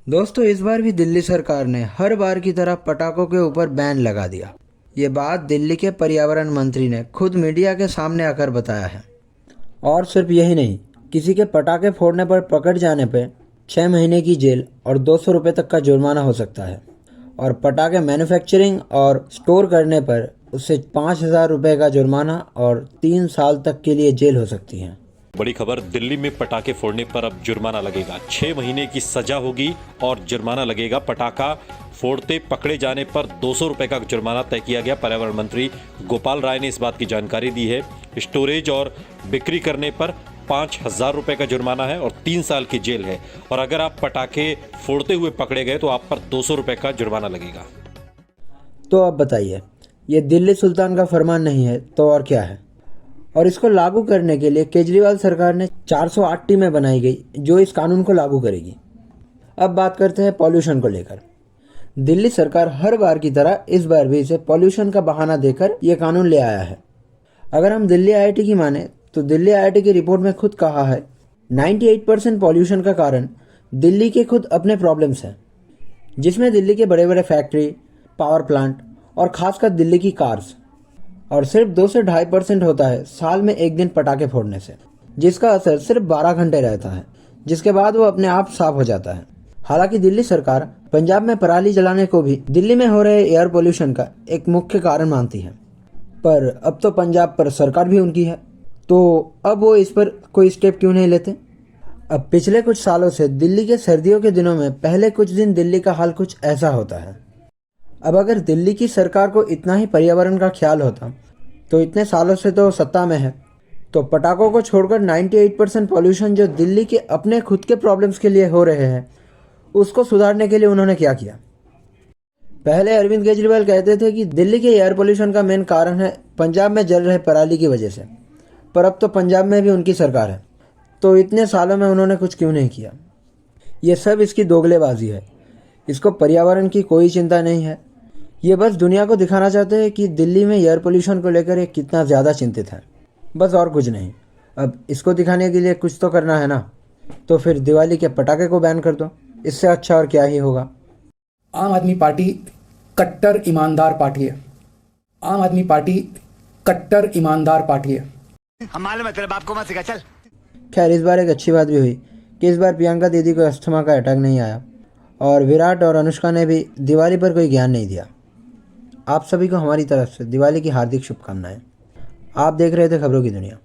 दोस्तों, इस बार भी दिल्ली सरकार ने हर बार की तरह पटाखों के ऊपर बैन लगा दिया। ये बात दिल्ली के पर्यावरण मंत्री ने खुद मीडिया के सामने आकर बताया है। और सिर्फ यही नहीं, किसी के पटाखे फोड़ने पर पकड़ जाने पर 6 महीने की जेल और 200 रुपये तक का जुर्माना हो सकता है। और पटाखे मैन्युफैक्चरिंग और स्टोर करने पर उससे 5,000 रुपये का जुर्माना और 3 साल तक के लिए जेल हो सकती है। बड़ी खबर, दिल्ली में पटाखे फोड़ने पर अब जुर्माना लगेगा। 6 महीने की सजा होगी और जुर्माना लगेगा। पटाखा फोड़ते पकड़े जाने पर 200 रुपए का जुर्माना तय किया गया। पर्यावरण मंत्री गोपाल राय ने इस बात की जानकारी दी है। स्टोरेज और बिक्री करने पर 5,000 रुपए का जुर्माना है और 3 साल की जेल है। और अगर आप पटाखे फोड़ते हुए पकड़े गए तो आप पर 200 रुपए का जुर्माना लगेगा। तो अब बताइए, ये दिल्ली सुल्तान का फरमान नहीं है तो और क्या है? और इसको लागू करने के लिए केजरीवाल सरकार ने 408 टीमें बनाई गई जो इस कानून को लागू करेगी। अब बात करते हैं पॉल्यूशन को लेकर। दिल्ली सरकार हर बार की तरह इस बार भी इसे पॉल्यूशन का बहाना देकर यह कानून ले आया है। अगर हम दिल्ली आईआईटी की माने तो दिल्ली आईआईटी की रिपोर्ट में खुद कहा है 98% पॉल्यूशन का कारण दिल्ली के खुद अपने प्रॉब्लम्स हैं, जिसमें दिल्ली के बड़े बड़े फैक्ट्री, पावर प्लांट और खासकर दिल्ली की कार्स। और सिर्फ 2 से 2.5% होता है साल में एक दिन पटाखे फोड़ने से, जिसका असर सिर्फ 12 घंटे रहता है, जिसके बाद वो अपने आप साफ हो जाता है। हालांकि दिल्ली सरकार पंजाब में पराली जलाने को भी दिल्ली में हो रहे एयर पोल्यूशन का एक मुख्य कारण मानती है, पर अब तो पंजाब पर सरकार भी उनकी है, तो अब वो इस पर कोई स्टेप क्यों नहीं लेते? अब पिछले कुछ सालों से दिल्ली के सर्दियों के दिनों में पहले कुछ दिन दिल्ली का हाल कुछ ऐसा होता है। अब अगर दिल्ली की सरकार को इतना ही पर्यावरण का ख्याल होता तो इतने सालों से तो सत्ता में है, तो पटाखों को छोड़कर 98% पॉल्यूशन जो दिल्ली के अपने खुद के प्रॉब्लम्स के लिए हो रहे हैं, उसको सुधारने के लिए उन्होंने क्या किया? पहले अरविंद केजरीवाल कहते थे कि दिल्ली के एयर पोल्यूशन का मेन कारण है पंजाब में जल रहे पराली की वजह से, पर अब तो पंजाब में भी उनकी सरकार है, तो इतने सालों में उन्होंने कुछ क्यों नहीं किया? ये सब इसकी दोगलेबाजी है। इसको पर्यावरण की कोई चिंता नहीं है। ये बस दुनिया को दिखाना चाहते हैं कि दिल्ली में एयर पोल्यूशन को लेकर ये कितना ज़्यादा चिंतित है, बस और कुछ नहीं। अब इसको दिखाने के लिए कुछ तो करना है ना, तो फिर दिवाली के पटाखे को बैन कर दो, इससे अच्छा और क्या ही होगा। आम आदमी पार्टी कट्टर ईमानदार पार्टी है। आम आदमी पार्टी कट्टर ईमानदार पार्टी है। हम मालूम है तेरे बाप को मत सिखा, चल। खैर, इस बार एक अच्छी बात भी हुई कि इस बार प्रियंका दीदी को अस्थमा का अटैक नहीं आया और विराट और अनुष्का ने भी दिवाली पर कोई ज्ञान नहीं दिया। आप सभी को हमारी तरफ से दिवाली की हार्दिक शुभकामनाएं। आप देख रहे थे खबरों की दुनिया।